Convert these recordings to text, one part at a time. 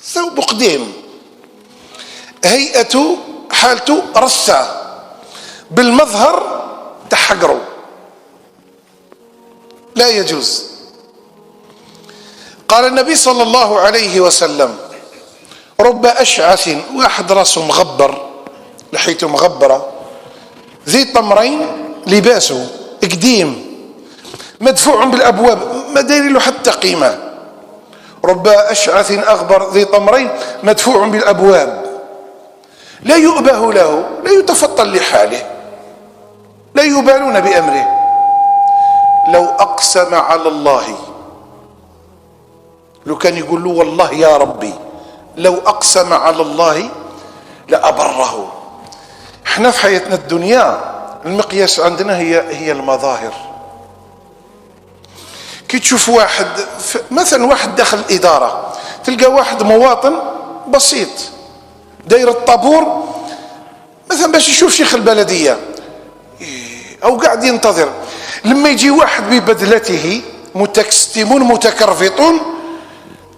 ثوب قديم، هيئته حالته رثة، بالمظهر تحقروا، لا يجوز. قال النبي صلى الله عليه وسلم: رب أشعث، واحد راسه مغبر، لحيته مغبرة، ذي طمرين، لباسه قديم، مدفوع بالأبواب، ما داير له حتى قيمة. رب أشعث أغبر ذي طمرين مدفوع بالأبواب، لا يؤبه له، لا يتفطن لحاله، لا يبالون بأمره. لو أقسم على الله، لو كان يقول له والله يا ربي، لو أقسم على الله لأبره. احنا في حياتنا الدنيا المقياس عندنا هي المظاهر. كي تشوف واحد مثلا واحد داخل الإدارة، تلقى واحد مواطن بسيط داير الطابور مثلا باش يشوف شيخ البلدية أو قاعد ينتظر، لما يجي واحد ببدلته متكستمون متكرفطون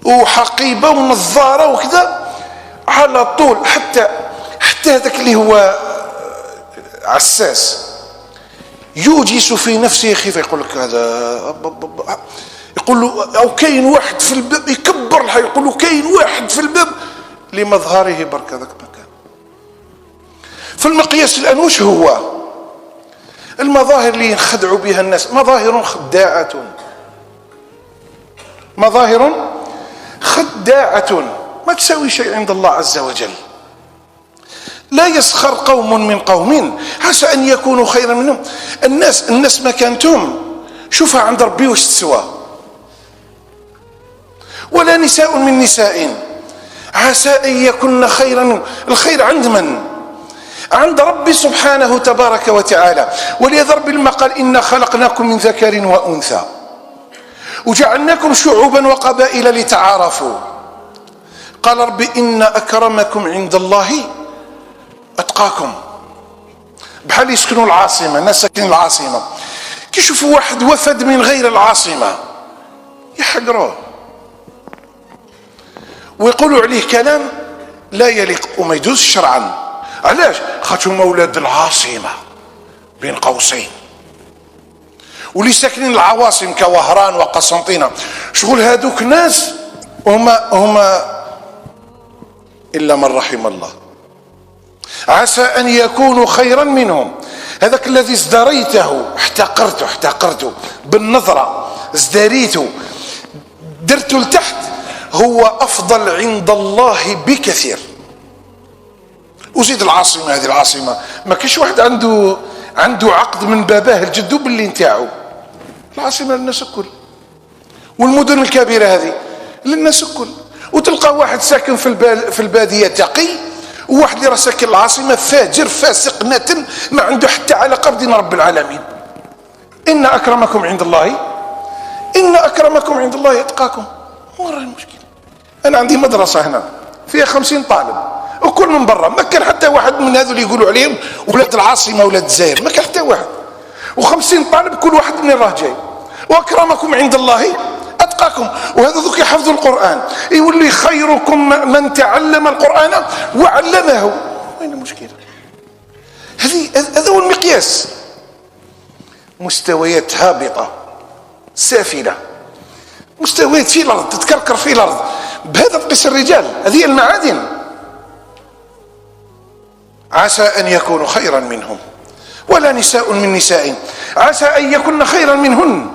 وحقيبة ونظارة وكذا، على طول حتى هذاك اللي هو عساس يوجس في نفسه خيفة، يقول لك هذا، يقول له أو كاين واحد في الباب، يكبر الحي، يقول له كاين واحد في الباب، لمظهره برك هذاك المكان. فالمقياس الآن وش هو؟ المظاهر اللي ينخدعوا بها الناس مظاهر خداعة، مظاهر خداعة ما تساوي شيء عند الله عز وجل. لا يسخر قوم من قوم عسى أن يكونوا خيرا منهم. الناس مكانتهم شوفها عند ربي وش تسوى. ولا نساء من نساء عسى أن يكون خيرا منهم. الخير عند من؟ عند ربي سبحانه تبارك وتعالى. ولذا ربي لما قال إنا خلقناكم من ذكر وأنثى وجعلناكم شعوبا وقبائل لتعارفوا، قال ربي إن أكرمكم عند الله أتقاكم. بحال يسكنوا العاصمة، ناس ساكنين العاصمة، كي يشوفوا واحد وفد من غير العاصمة يحقروه ويقولوا عليه كلام لا يليق وما يجوز شرعا. علاش؟ خاطر هما ولاد العاصمة بين قوسين، واللي ساكنين العواصم كوهران وقسنطينة شغل هذوك ناس هما إلا من رحم الله. عسى أن يكونوا خيرا منهم. هذاك الذي ازدريته احتقرته بالنظرة، ازدريته درته لتحت، هو أفضل عند الله بكثير. وزيد العاصمة، هذه العاصمة ما كاش واحد عنده عقد من باباه الجدو باللي نتاعو. العاصمة للناس الكل، والمدن الكبيرة هذه للناس الكل. وتلقى واحد ساكن في البادية تقي، وواحد اللي راه ساكن العاصمة فاجر فاسق نتن ما عنده حتى علاقة بدين رب العالمين. إن أكرمكم عند الله أتقاكم. ورا المشكلة أنا عندي مدرسة هنا فيها 50 طالب وكل من برا، ما كان حتى واحد من هذو اللي يقولوا عليهم ولاد العاصمة ولاد الجزائر، ما كان حتى واحد. و50 طالب كل واحد من راه جاي. وأكرمكم عند الله أتقاكم. وهذا ذوك يحفظوا القرآن، يولي خيركم من تعلم القرآن وعلمه. وين المشكلة؟ هذا هو المقياس. مستويات هابطة سافلة، مستويات في الأرض تتكركر في الأرض. بهذا تقيس الرجال، هذه المعادن. عسى أن يكونوا خيرا منهم. ولا نساء من نساء عسى أن يكون خيرا منهن.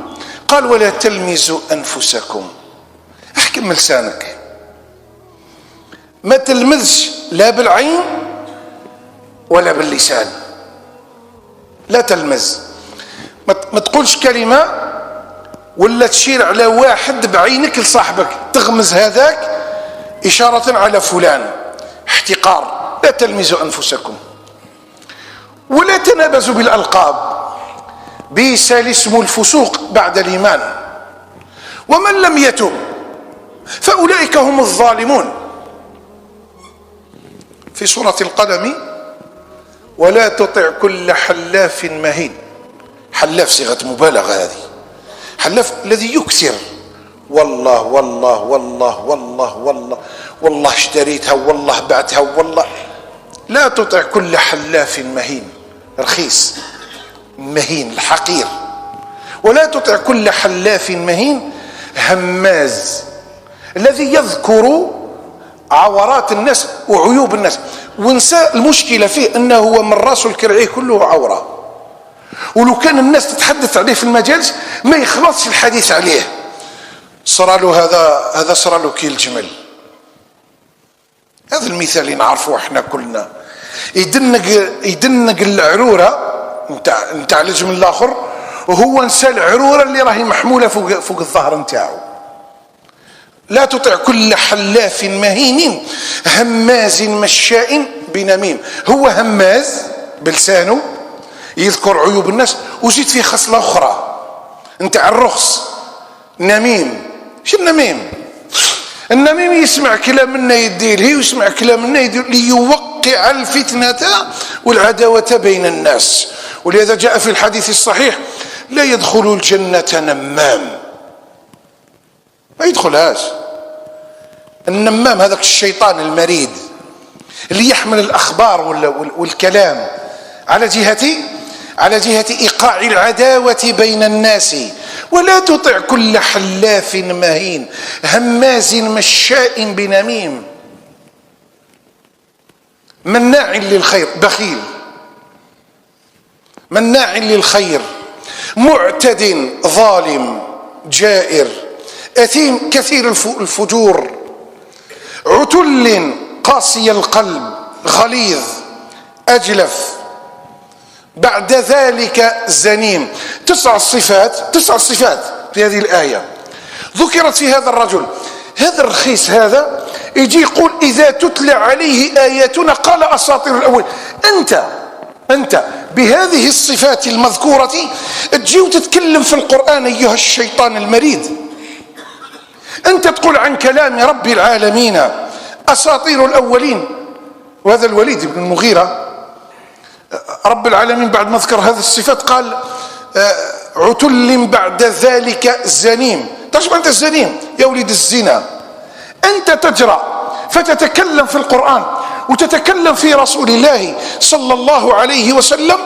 قال ولا تلمزوا أنفسكم. احكم لسانك، ما تلمزش لا بالعين ولا باللسان. لا تلمز، ما تقولش كلمة ولا تشير على واحد بعينك لصاحبك تغمز هذاك إشارة على فلان، احتقار. لا تلمزوا أنفسكم. ولا تنابزوا بالألقاب، بئس الاسم الفسوق بعد الإيمان. ومن لم يتب فأولئك هم الظالمون. في سورة القلم ولا تطع كل حلاف مهين. حلاف صيغة مبالغة، هذه حلاف الذي يكثر والله والله والله والله والله والله اشتريتها والله بعتها والله. لا تطع كل حلاف مهين، رخيص مهين الحقير. ولا تطع كل حلاف مهين هماز الذي يذكر عورات الناس وعيوب الناس، ونسى المشكلة فيه انه هو من راسه الكرعيه كله عورة، ولو كان الناس تتحدث عليه في المجالس ما يخلصش الحديث عليه. صرا له هذا صرا له كي الجمل. هذا المثال اللي نعرفوه احنا كلنا. يدنق العروره نتاع الجمل الاخر، وهو نسى العروره اللي راهي محموله فوق الظهر نتاعو. لا تطع كل حلاف مهين هماز مشاء بنميم. هو هماز بلسانه يذكر عيوب الناس، وزيد فيه خصله اخرى نتاع الرخص. نميم. شو النميم؟ النميم يسمع كلام منا يديره، ويسمع كلام منا يدير ليوقع الفتنة والعداوة بين الناس. ولهذا جاء في الحديث الصحيح: لا يدخل الجنة نمام. ما يدخلهاش النمام، هذاك الشيطان المريد اللي يحمل الأخبار والكلام على جهة إيقاع العداوة بين الناس. ولا تطع كل حلاف مهين هماز مشاء بنميم مناع للخير، بخيل مناع للخير، معتد ظالم جائر، أثيم كثير الفجور، عتل قاسي القلب غليظ أجلف، بعد ذلك زنيم. 9 صفات في هذه الآية ذكرت في هذا الرجل. هذا الرخيص هذا يجي يقول: إذا تتلى عليه آياتنا قال أساطير الأول. أنت بهذه الصفات المذكورة تجي وتتكلم في القرآن أيها الشيطان المريد. أنت تقول عن كلام رب العالمين أساطير الأولين. وهذا الوليد بن المغيرة رب العالمين بعد ما ذكر هذه الصفات قال: عتل بعد ذلك زنيم. تشبه أنت الزنيم يا وليد الزنا. أنت تجرأ فتتكلم في القرآن وتتكلم في رسول الله صلى الله عليه وسلم.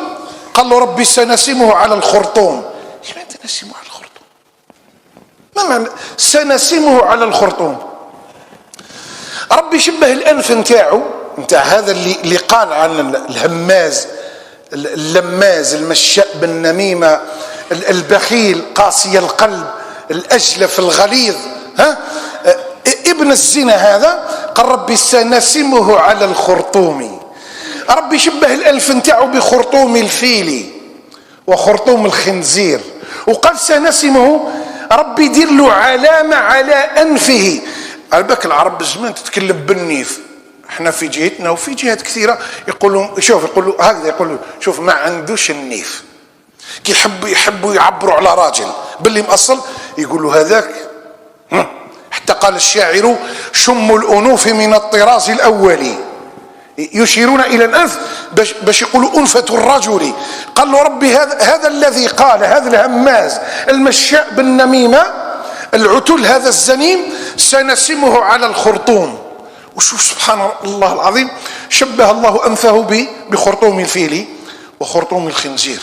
قال له: ربي سنسمه على الخرطوم. ايش معنى سنسمه على الخرطوم؟ ما معنى سنسمه على الخرطوم؟ ربي شبه الأنف نتاع هذا اللي قال عن الهماز اللماز المشاء بالنميمة البخيل قاسي القلب الأجلف الغليظ. ابن الزنا هذا قال: ربي سنسمه على الخرطوم. ربي شبه الأنف نتاعو بخرطوم الفيل وخرطوم الخنزير، وقال سنسمه. ربي يدير له علامة على أنفه. على بالك العرب زمان تتكلم بالنيف. احنا في جهتنا وفي جهات كثيرة يقولوا هكذا، يقولوا شوف ما عندوش النيف. كي يحبوا يعبروا على راجل باللي مأصل يقولوا هذاك. حتى قال الشاعر: شم الأنوف من الطراز الأولي. يشيرون إلى الأنف باش يقولوا أنفة الرجل. قال له ربي هذا الذي قال هذا الهماز المشاء بالنميمة العتل هذا الزنيم سنسمه على الخرطوم. وشوف سبحان الله العظيم، شبه الله أنفه بخرطوم الفيل وخرطوم الخنزير.